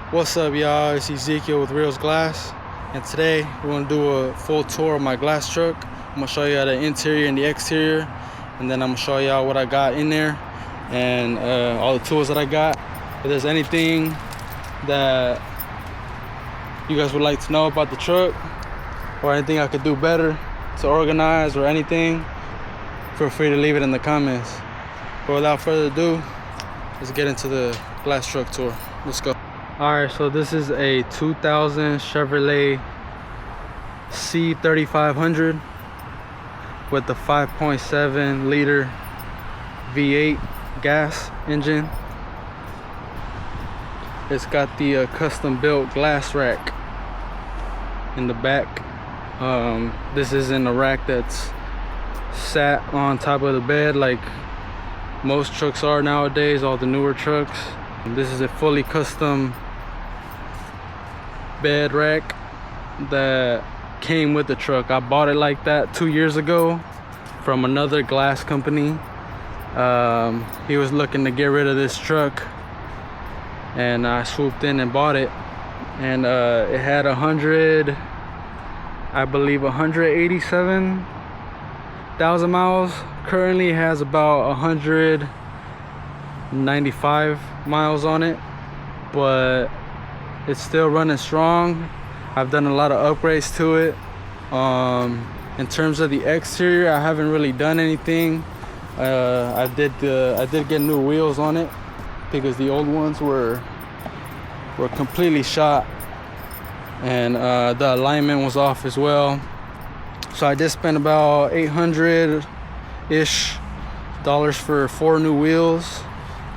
What's up, y'all? It's Ezekiel with Reels Glass, and today we're gonna do a full tour of my glass truck. I'm gonna show y'all the interior and the exterior, and then I'm gonna show y'all what I got in there and all the tools that I got. If there's anything that you guys would like to know about the truck or anything I could do better to organize or anything, feel free to leave it in the comments. But without further ado, let's get into the glass truck tour. Let's go. Alright, so this is a 2000 Chevrolet C3500 with the 5.7 liter V8 gas engine. It's got the custom built glass rack in the back. This isn't a rack that's sat on top of the bed like most trucks are nowadays, all the newer trucks. This is a fully custom bed rack that came with the truck. I bought it like that 2 years ago from another glass company. He was looking to get rid of this truck and I swooped in and bought it, and it had 187,000 miles. Currently it has about 195 miles on it, but it's still running strong. I've done a lot of upgrades to it. In terms of the exterior, I haven't really done anything. I did get new wheels on it because the old ones were completely shot, and the alignment was off as well. So I did spend about $800-ish for 4 new wheels,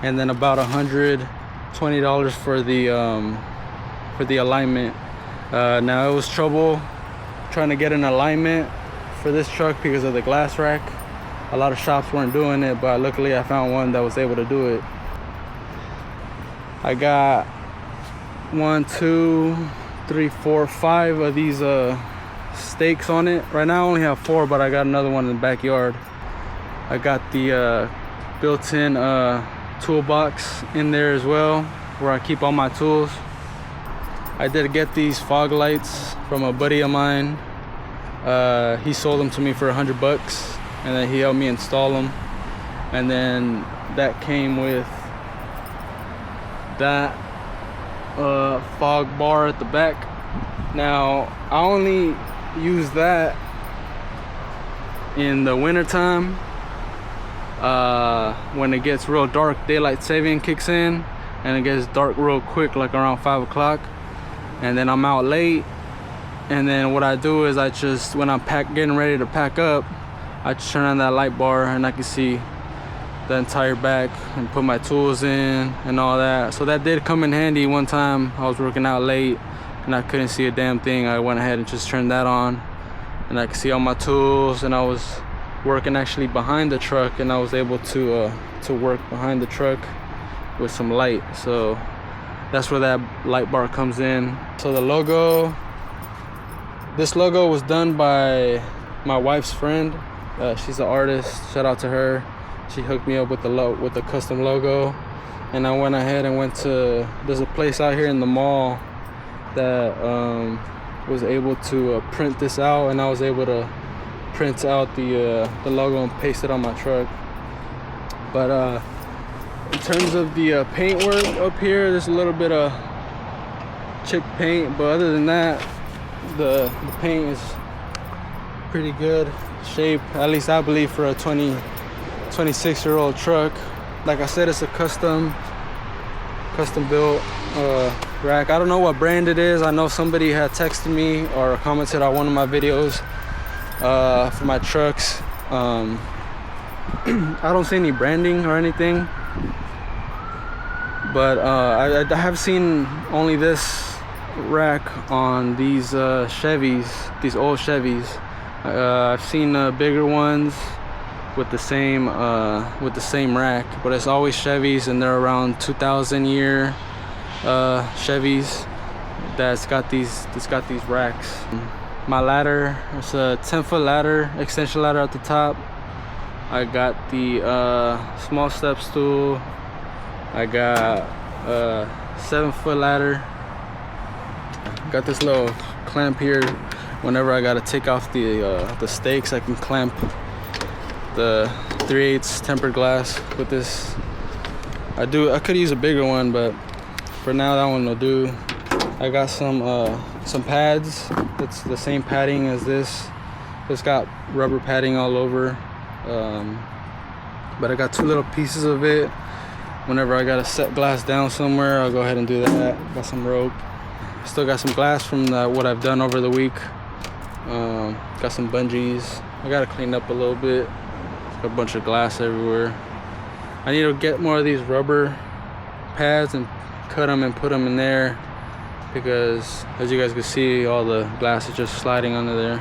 and then about $120 for the alignment. Now it was trouble trying to get an alignment for this truck because of the glass rack. A lot of shops weren't doing it, but luckily I found one that was able to do it. I got 1, 2, 3, 4, 5 of these stakes on it. Right now I only have 4, but I got another one in the backyard. I got the built-in toolbox in there as well, where I keep all my tools. I did get these fog lights from a buddy of mine. He sold them to me for $100, and then he helped me install them. And then that came with that fog bar at the back. Now I only use that in the winter time. When it gets real dark, daylight saving kicks in and it gets dark real quick, like around 5 o'clock, and then I'm out late. And then what I do is I just, when I'm getting ready to pack up, I just turn on that light bar and I can see the entire back and put my tools in and all that. So that did come in handy. One time I was working out late and I couldn't see a damn thing. I went ahead and just turned that on and I could see all my tools, and I was working actually behind the truck, and I was able to work behind the truck with some light. So that's where that light bar comes in. So the logo, this logo was done by my wife's friend. She's an artist. Shout out to her. She hooked me up with the custom logo, and I went ahead and went to, there's a place out here in the mall that was able to print this out, and I was able to print out the logo and paste it on my truck. But in terms of the paint work up here, there's a little bit of chipped paint, but other than that, the paint is pretty good shape, at least I believe, for a 26-year-old truck. Like I said, it's a custom built rack. I don't know what brand it is. I know somebody had texted me or commented on one of my videos for my trucks. I don't see any branding or anything, but I have seen only this rack on these Chevys, these old Chevys. I've seen bigger ones with the same rack, but it's always Chevys, and they're around 2000 year Chevys that's got these racks. My ladder, it's a 10-foot ladder, extension ladder at the top. I got the small step stool. I got a 7-foot ladder Got this little clamp here. Whenever I gotta take off the stakes, I can clamp the 3/8 tempered glass with this. I could use a bigger one, but for now that one will do. I got some pads. It's the same padding as this. It's got rubber padding all over, but I got 2 little pieces of it. Whenever I gotta set glass down somewhere, I'll go ahead and do that. Got some rope. Still got some glass from what I've done over the week. Got some bungees. I gotta clean up a little bit. Got a bunch of glass everywhere. I need to get more of these rubber pads and cut them and put them in there, because as you guys can see, all the glass is just sliding under there.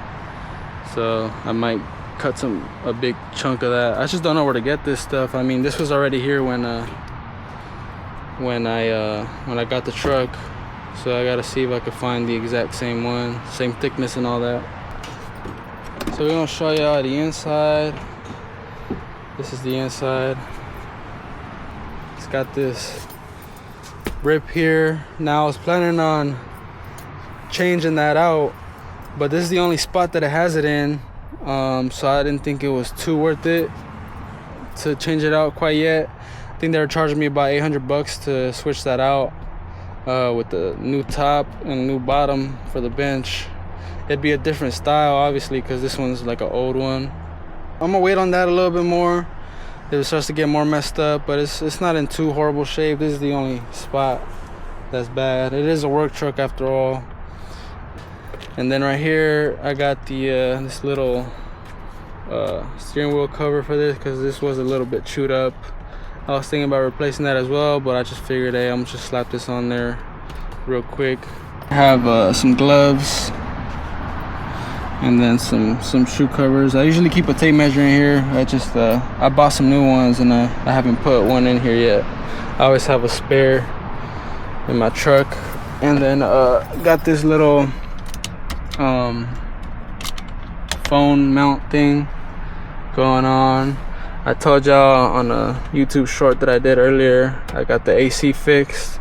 So I might cut a big chunk of that. I just don't know where to get this stuff. I mean, this was already here when I got the truck. So I gotta see if I can find the exact same one, same thickness and all that. So we're gonna show y'all the inside. This is the inside. It's got this rip here. Now I was planning on changing that out, but this is the only spot that it has it in. So I didn't think it was too worth it to change it out quite yet. I think they were charging me about $800 to switch that out. With the new top and new bottom for the bench. It'd be a different style, obviously, because this one's like an old one. I'm gonna wait on that a little bit more. It starts to get more messed up, but it's not in too horrible shape. This is the only spot that's bad. It is a work truck after all. And then right here I got the this little steering wheel cover for this, because this was a little bit chewed up. I was thinking about replacing that as well, but I just figured, hey, I'm gonna just slap this on there real quick. I have some gloves and then some shoe covers. I usually keep a tape measure in here. I bought some new ones and I haven't put one in here yet. I always have a spare in my truck. And then got this little phone mount thing going on. I told y'all on a YouTube short that I did earlier, I got the AC fixed.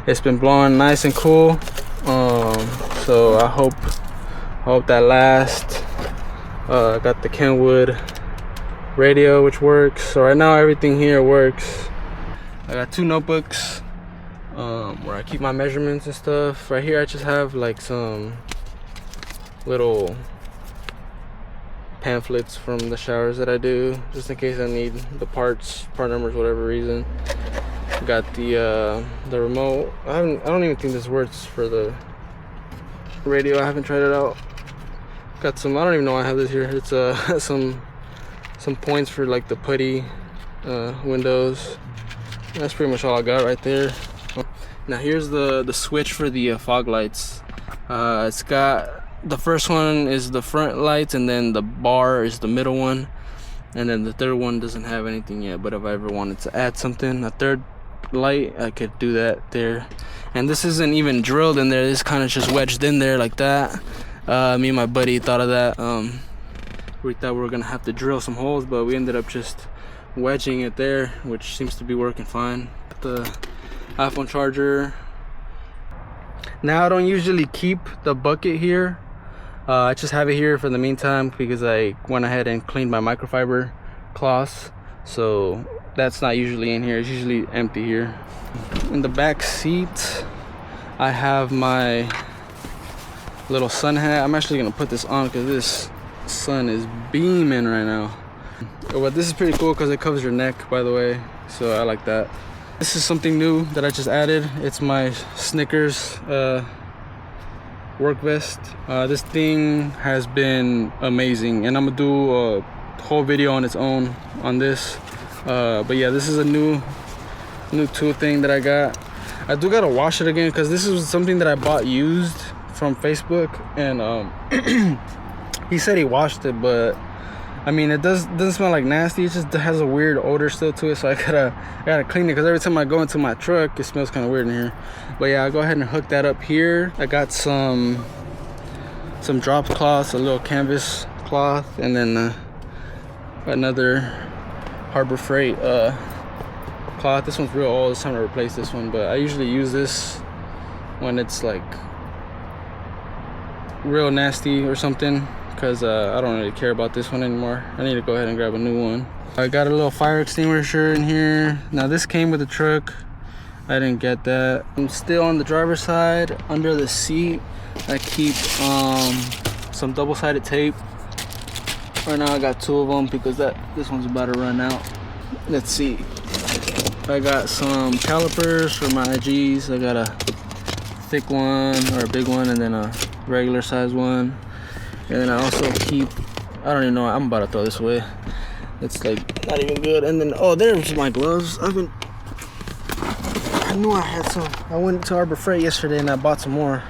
It's been blowing nice and cool. So I hope that lasts. I got the Kenwood radio, which works. So right now everything here works. I got 2 notebooks where I keep my measurements and stuff. Right here I just have like some little pamphlets from the showers that I do, just in case I need the part numbers, whatever reason. Got the remote. I don't even think this works for the radio. I haven't tried it out. Got some, I don't even know why I have this here. It's some points for like the putty windows. That's pretty much all I got right there. Now here's the switch for the fog lights. It's got, the first one is the front lights, and then the bar is the middle one, and then the third one doesn't have anything yet. But if I ever wanted to add something, a third light, I could do that there. And this isn't even drilled in there. This kind of just wedged in there like that. Me and my buddy thought of that. We thought we were gonna have to drill some holes, but we ended up just wedging it there, which seems to be working fine. The iPhone charger. Now I don't usually keep the bucket here. I just have it here for the meantime because I went ahead and cleaned my microfiber cloths, so that's not usually in here. It's usually empty here. In the back seat I have my little sun hat. I'm actually gonna put this on because this sun is beaming right now. But this is pretty cool because it covers your neck, by the way, so I like that. This is something new that I just added. It's my Snickers work vest. This thing has been amazing, and I'm gonna do a whole video on its own on this. But yeah, this is a new tool thing that I got. I do gotta wash it again because this is something that I bought used from Facebook, and he said he washed it, but I mean, it doesn't smell like nasty. It just has a weird odor still to it, so I gotta clean it because every time I go into my truck, it smells kind of weird in here. But yeah, I'll go ahead and hook that up here. I got some drop cloths, a little canvas cloth, and then another Harbor Freight cloth. This one's real old. It's time to replace this one, but I usually use this when it's like real nasty or something, because I don't really care about this one anymore. I need to go ahead and grab a new one. I got a little fire extinguisher in here. Now this came with the truck. I didn't get that. I'm still on the driver's side. Under the seat, I keep some double-sided tape. Right now I got 2 of them because this one's about to run out. Let's see. I got some calipers for my IGs. I got a thick one or a big one, and then a regular size one. And then I also keep, I don't even know, I'm about to throw this away. It's like not even good. And then, oh, there's my gloves. I knew I had some. I went to Harbor Freight yesterday and I bought some more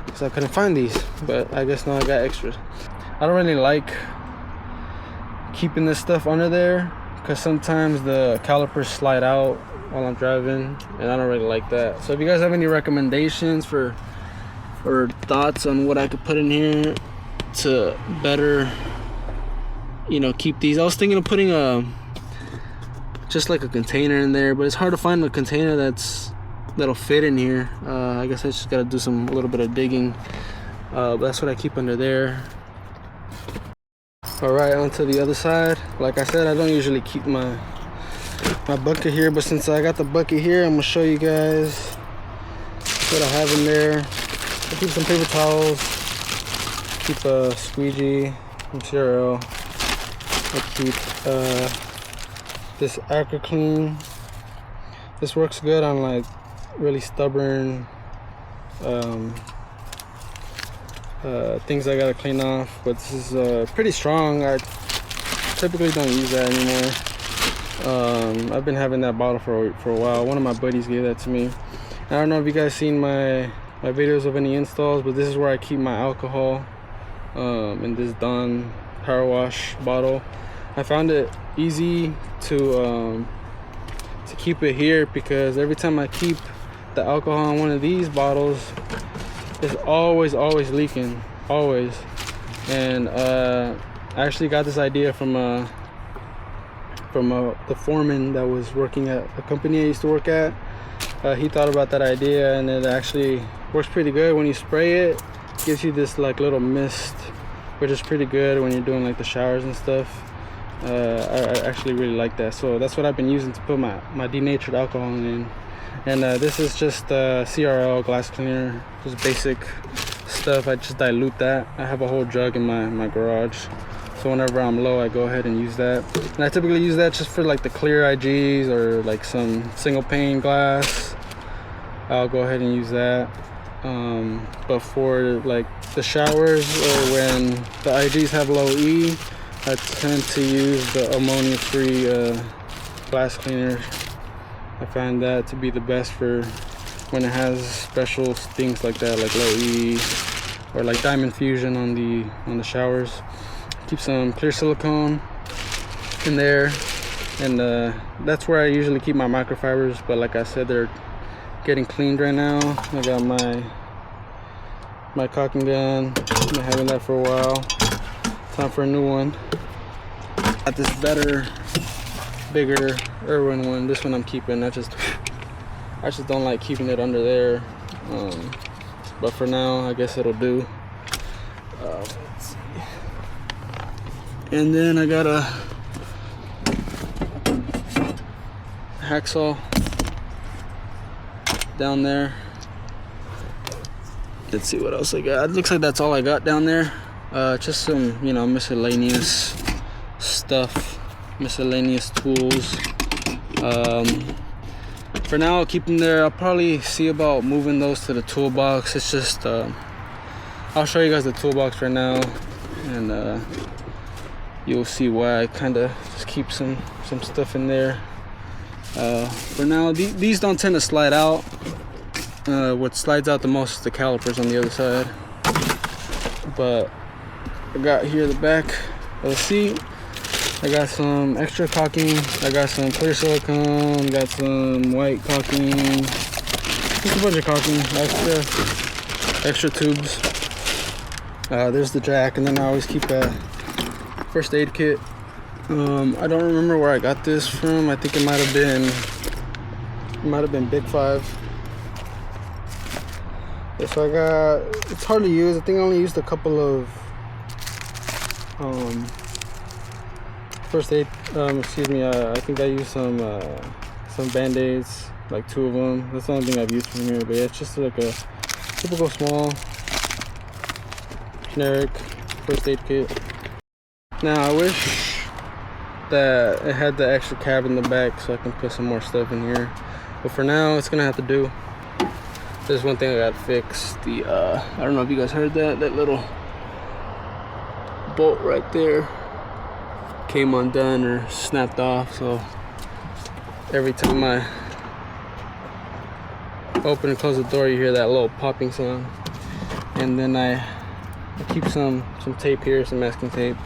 because I couldn't find these, but I guess now I got extras. I don't really like keeping this stuff under there because sometimes the calipers slide out while I'm driving, and I don't really like that. So if you guys have any recommendations or thoughts on what I could put in here to better, you know, keep these. I was thinking of putting just like a container in there, but it's hard to find a container that'll fit in here. I guess I just gotta do a little bit of digging. But that's what I keep under there. All right, onto the other side. Like I said, I don't usually keep my bucket here, but since I got the bucket here, I'm gonna show you guys what I have in there. I keep some paper towels, keep a squeegee from CRL. I keep this Acro Clean. This works good on like really stubborn things I gotta clean off, but this is pretty strong. I typically don't use that anymore. I've been having that bottle for a while. One of my buddies gave that to me. I don't know if you guys seen my videos of any installs, but this is where I keep my alcohol in this Dawn power wash bottle. I found it easy to keep it here because every time I keep the alcohol in one of these bottles, it's always leaking, always. And I actually got this idea from the foreman that was working at a company I used to work at. He thought about that idea, and it actually works pretty good. When you spray it, it gives you this like little mist, which is pretty good when you're doing like the showers and stuff. I actually really like that, so that's what I've been using to put my denatured alcohol in. And this is just CRL glass cleaner, just basic stuff. I just dilute that. I have a whole jug in my garage, so whenever I'm low, I go ahead and use that. And I typically use that just for like the clear IGs or like some single pane glass. I'll go ahead and use that. But for like the showers or when the IGs have low E, I tend to use the ammonia-free glass cleaner. I find that to be the best for when it has special things like that, like low E or like diamond fusion on the showers. Keep some clear silicone in there, and that's where I usually keep my microfibers. But like I said, they're getting cleaned right now. I got my caulking gun. I've been having that for a while. Time for a new one. Got this better, bigger Irwin one. This one I'm keeping. I just don't like keeping it under there. But for now, I guess it'll do. Let's see. And then I got a hacksaw down there. Let's see what else I got. It looks like that's all I got down there. Just some, you know, miscellaneous stuff, miscellaneous tools. For now, I'll keep them there. I'll probably see about moving those to the toolbox. It's just I'll show you guys the toolbox right now, and you'll see why I kind of just keep some stuff in there. For now, these don't tend to slide out. What slides out the most is the calipers on the other side. But I got here the back of the seat. I got some extra caulking. I got some clear silicone. Got some white caulking. Just a bunch of caulking. Extra tubes. There's the jack, and then I always keep a first aid kit. I don't remember where I got this from. I think it might have been Big 5. Okay, so I got, it's hardly used. I think I only used a couple of first aid. Excuse me. I think I used some band-aids, like 2 of them. That's the only thing I've used from here. But yeah, it's just like a typical small generic first aid kit. Now I wish that it had the extra cab in the back so I can put some more stuff in here. But for now, it's gonna have to do. There's one thing I gotta fix. The I don't know if you guys heard that little bolt right there came undone or snapped off. So every time I open and close the door, you hear that little popping sound. And then I keep some tape here, some masking tape,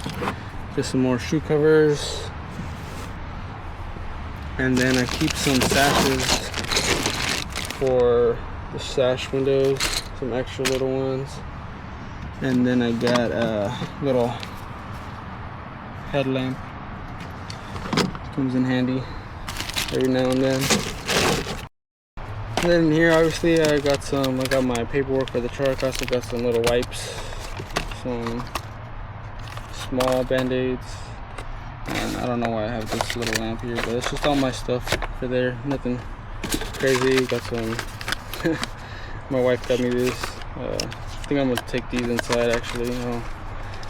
just some more shoe covers, and then I keep some sashes for the sash windows, some extra little ones, and then I got a little headlamp. Comes in handy every now and then. And then here, obviously, I got my paperwork for the truck. I also got some little wipes, some small band-aids, and I don't know why I have this little lamp here, but it's just all my stuff for there. Nothing crazy. Got some. My wife got me this. I think I'm gonna take these inside. Actually, I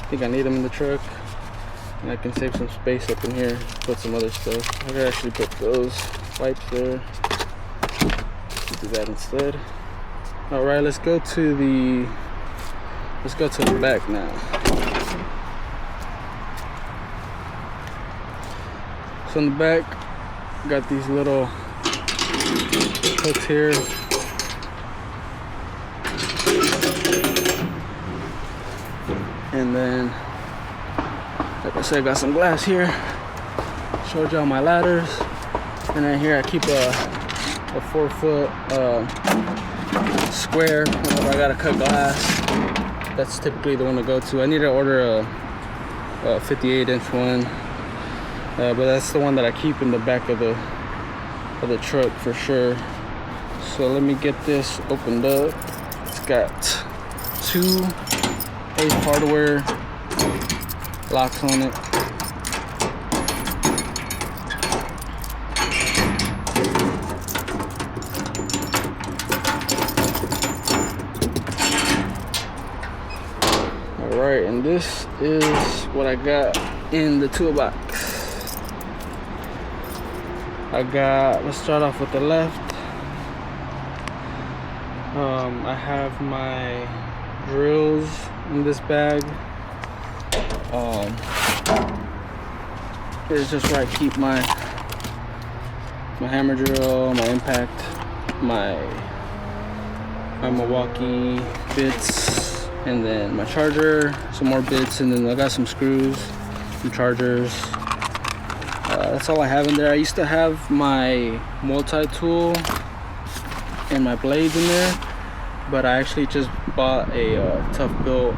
think I need them in the truck, and I can save some space up in here. Put some other stuff. I could actually put those wipes there. Do that instead. All right, let's go to the back now. So in the back, got these little hooks here. And then, like I said, I got some glass here. Showed y'all my ladders. And then here I keep a 4-foot square whenever I gotta cut glass. That's typically the one to go to. I need to order a 58-inch one, but that's the one that I keep in the back of the truck for sure. So let me get this opened up. It's got 2 Ace Hardware locks on it. Alright, and this is what I got in the toolbox. Let's start off with the left. I have my drills in this bag. It's just where I keep my hammer drill, my impact, my Milwaukee bits, and then my charger, some more bits, and then I got some screws, some chargers. That's all I have in there. I used to have my multi-tool and my blades in there, but I actually just bought a Tough Built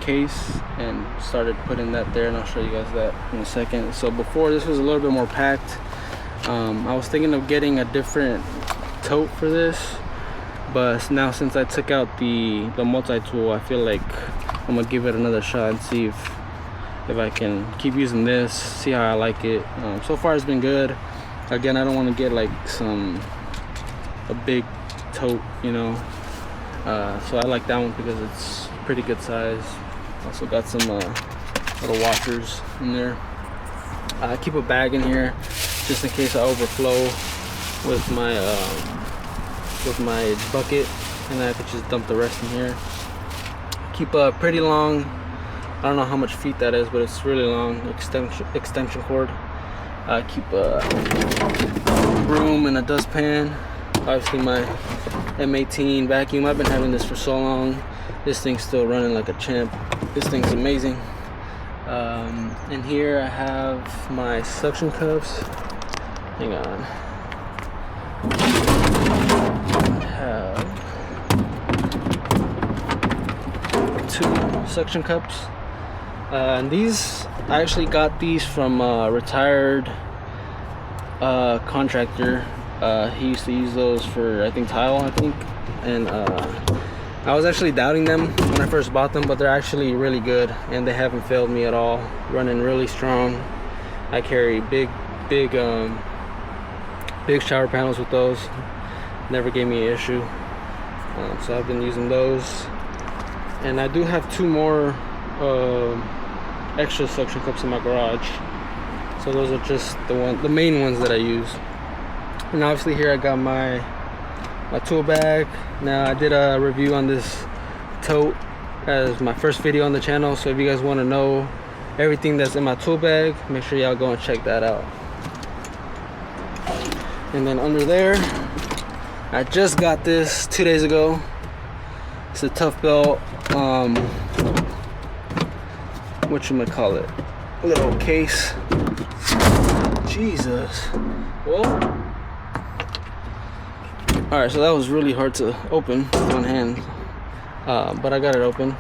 case and started putting that there, and I'll show you guys that in a second. So before, this was a little bit more packed. I was thinking of getting a different tote for this, but now since I took out the multi-tool, I feel like I'm gonna give it another shot and see if I can keep using this, see how I like it. So far it's been good. Again, I don't want to get like a big tote, you know. So I like that one because it's pretty good size. Also got some little washers in there. I keep a bag in here just in case I overflow with my bucket, and then I could just dump the rest in here. Keep a pretty long, I don't know how much feet that is, but it's really long extension cord. I keep a broom and a dustpan. Obviously my M18 vacuum. I've been having this for so long. This thing's still running like a champ. This thing's amazing. And here I have my suction cups. Hang on. I have 2 suction cups. And these, I actually got these from a retired contractor. He used to use those for, I think, tile, and I was actually doubting them when I first bought them, but they're actually really good and they haven't failed me at all. Running really strong. I carry big shower panels with those. Never gave me an issue. So I've been using those, and I do have 2 more extra suction cups in my garage. So those are just the main ones that I use. And obviously here I got my tool bag. Now I did a review on this tote as my first video on the channel, so if you guys want to know everything that's in my tool bag, make sure y'all go and check that out. And then under there, I just got this 2 days ago. It's a Tough Belt whatchamacallit, little case. Jesus. Well, alright, so that was really hard to open with one hand, but I got it open.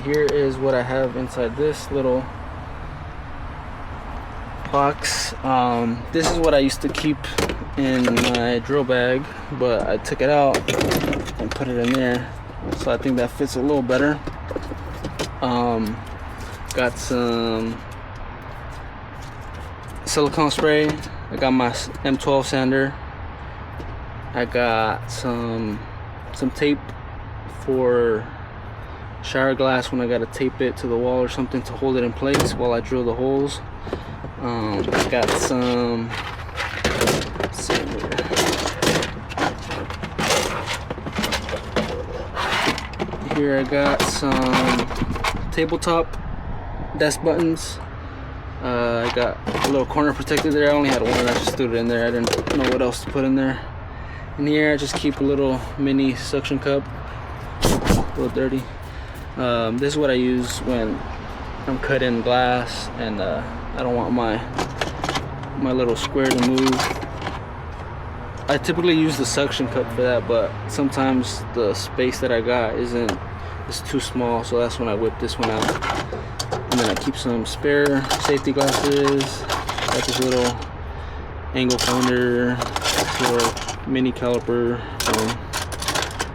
Here is what I have inside this little box. This is what I used to keep in my drill bag, but I took it out and put it in there, so I think that fits a little better. Got some silicone spray. I got my M12 sander. I got some tape for shower glass when I gotta tape it to the wall or something to hold it in place while I drill the holes. I got some, let's see here I got some tabletop desk buttons. I got a little corner protector there. I only had one, I just threw it in there. I didn't know what else to put in there. In here I just keep a little mini suction cup, a little dirty. This is what I use when I'm cutting glass and I don't want my little square to move. I typically use the suction cup for that, but sometimes the space that I got is too small, so that's when I whip this one out. And then I keep some spare safety glasses. Got this little angle finder, this little mini caliper from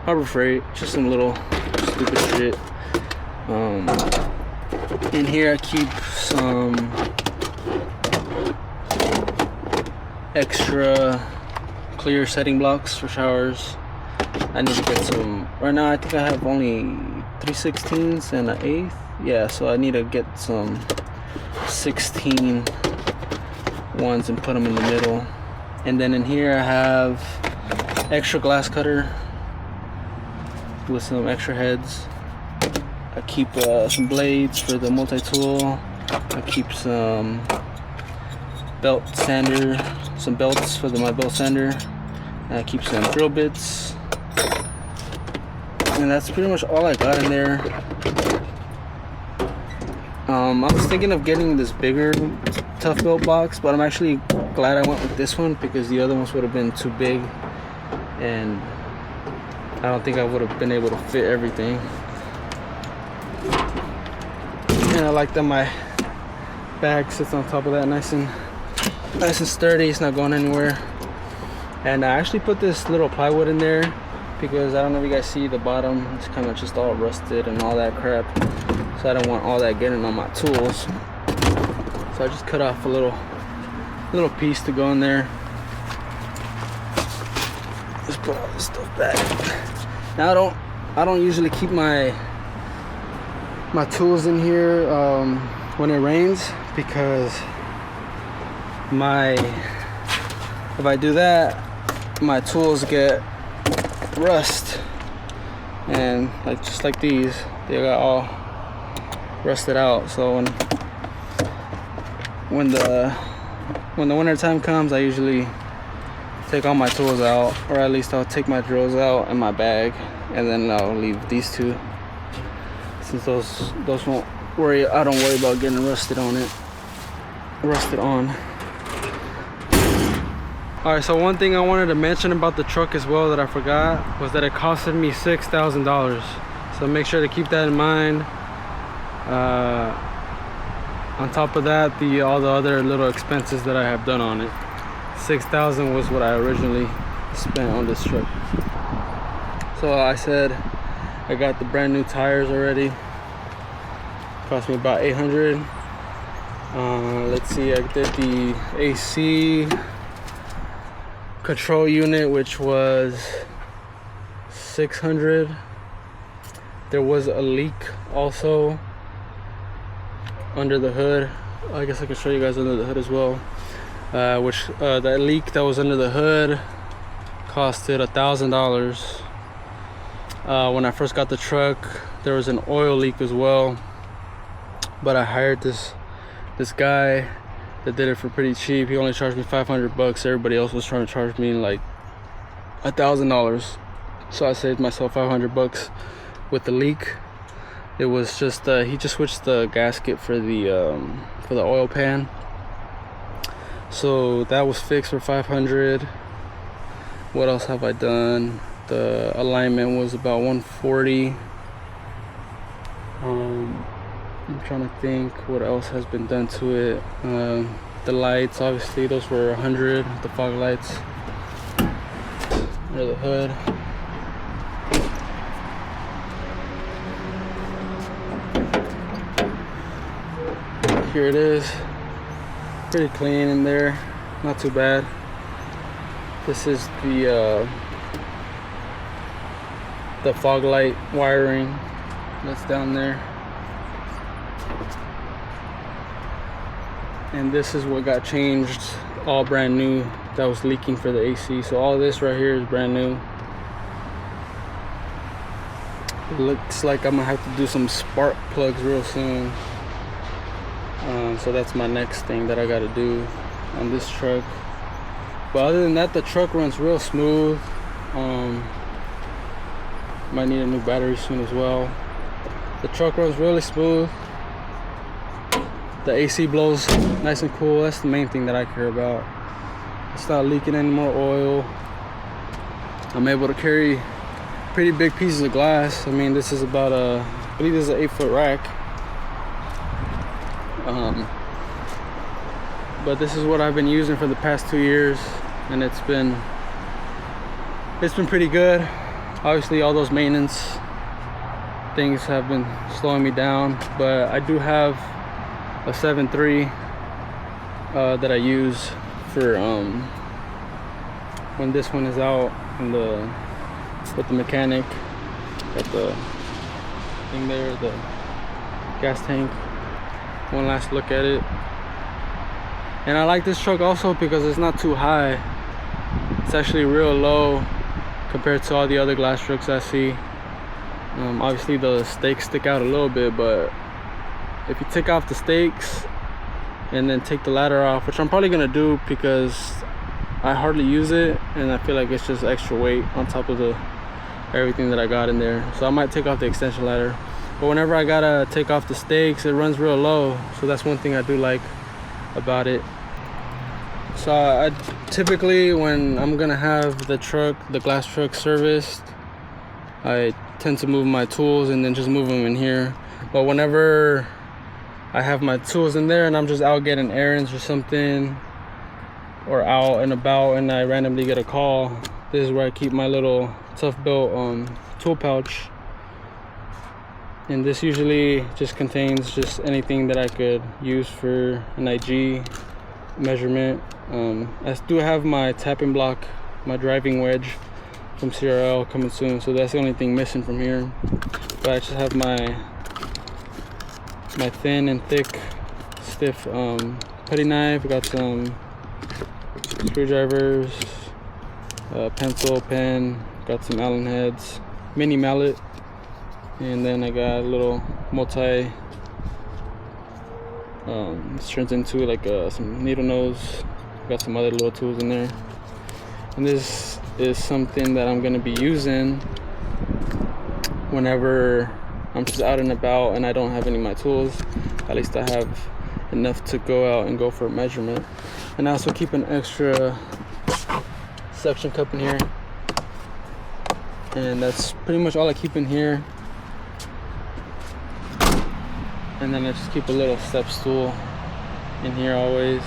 Harbor Freight, just some little stupid shit. In here I keep some extra clear setting blocks for showers. I need to get some. Right now I think I have only 3/16 and an 1/8. Yeah, so I need to get some 16 ones and put them in the middle. And then in here I have extra glass cutter with some extra heads. I keep some blades for the multi-tool. I keep some belt sander, some belts for my belt sander. And I keep some drill bits. And that's pretty much all I got in there. I was thinking of getting this bigger Tough Belt box, but I'm actually glad I went with this one because the other ones would have been too big and I don't think I would have been able to fit everything. And I like that my bag sits on top of that nice and sturdy. It's not going anywhere. And I actually put this little plywood in there because I don't know if you guys see the bottom, it's kind of just all rusted and all that crap, so I don't want all that getting on my tools. So I just cut off a little piece to go in there. Just put all this stuff back. Now I don't usually keep my tools in here when it rains, because if I do that, my tools get rust, and just like these, they got all rusted out. So when the winter time comes, I usually take all my tools out, or at least I'll take my drills out and my bag, and then I'll leave these two, since those won't worry. I don't worry about getting rusted on. Alright, so one thing I wanted to mention about the truck as well that I forgot was that it costed me $6,000. So make sure to keep that in mind. On top of that, all the other little expenses that I have done on it. $6,000 was what I originally spent on this truck. So I said I got the brand new tires already. Cost me about $800. Let's see, I did the AC control unit, which was $600. There was a leak also under the hood. I guess I can show you guys under the hood as well. That leak that was under the hood costed $1,000. When I first got the truck, there was an oil leak as well, but I hired this guy that did it for pretty cheap. He only charged me $500. Everybody else was trying to charge me like $1,000, so I saved myself $500 with the leak. It was just he just switched the gasket for the oil pan, so that was fixed for $500. What else have I done? The alignment was about $140. I'm trying to think what else has been done to it. The lights, obviously, those were $100. The fog lights under the hood. Here it is. Pretty clean in there, not too bad. This is the fog light wiring that's down there, and this is what got changed, all brand new, that was leaking for the AC. So all this right here is brand new. It looks like I'm gonna have to do some spark plugs real soon. So that's my next thing that I gotta do on this truck. But other than that, the truck runs real smooth. Might need a new battery soon as well. The truck runs really smooth. The AC blows nice and cool. That's the main thing that I care about. It's not leaking any more oil. I'm able to carry pretty big pieces of glass. I mean, this is about I believe this is an 8-foot rack. But this is what I've been using for the past 2 years, and it's been pretty good. Obviously, all those maintenance things have been slowing me down, but I do have a 7.3 that I use for when this one is out and with the mechanic. Got the thing there, the gas tank. One last look at it. And I like this truck also because it's not too high. It's actually real low compared to all the other glass trucks I see. Obviously the stakes stick out a little bit, but if you take off the stakes and then take the ladder off, which I'm probably gonna do because I hardly use it and I feel like it's just extra weight on top of everything that I got in there. So I might take off the extension ladder. But whenever I gotta take off the stakes, it runs real low. So that's one thing I do like about it. So I typically, when I'm gonna have the glass truck serviced, I tend to move my tools and then just move them in here. But whenever I have my tools in there and I'm just out getting errands or something, or out and about and I randomly get a call, this is where I keep my little Tough Belt tool pouch. And this usually just contains just anything that I could use for an IG measurement. I do have my tapping block, my driving wedge from CRL coming soon, so that's the only thing missing from here. But I just have my thin and thick, stiff putty knife. Got some screwdrivers, pencil, pen, got some Allen heads, mini mallet. And then I got a little multi, this turns into like some needle nose. Got some other little tools in there. And this is something that I'm gonna be using whenever I'm just out and about and I don't have any of my tools. At least I have enough to go out and go for a measurement. And I also keep an extra suction cup in here. And that's pretty much all I keep in here. And then I just keep a little step stool in here always.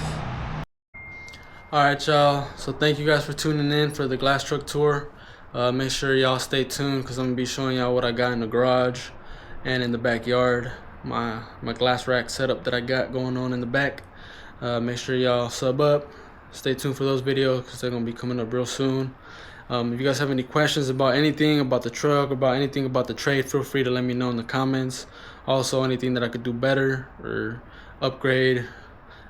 Alright y'all, so thank you guys for tuning in for the glass truck tour. Make sure y'all stay tuned because I'm gonna be showing y'all what I got in the garage and in the backyard. My glass rack setup that I got going on in the back. Make sure y'all sub up. Stay tuned for those videos because they're gonna be coming up real soon. If you guys have any questions about anything about the truck, about anything about the trade, feel free to let me know in the comments. Also, anything that I could do better or upgrade,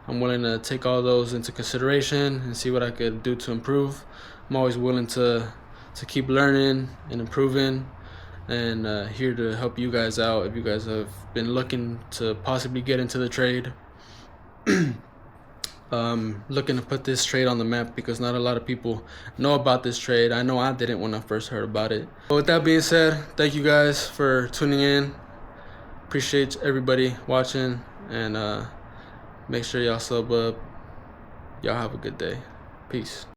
I'm willing to take all those into consideration and see what I could do to improve. I'm always willing to keep learning and improving, and here to help you guys out if you guys have been looking to possibly get into the trade. Looking to put this trade on the map because not a lot of people know about this trade. I know I didn't when I first heard about it. But with that being said, thank you guys for tuning in. Appreciate everybody watching, and make sure y'all sub up. Y'all have a good day. Peace.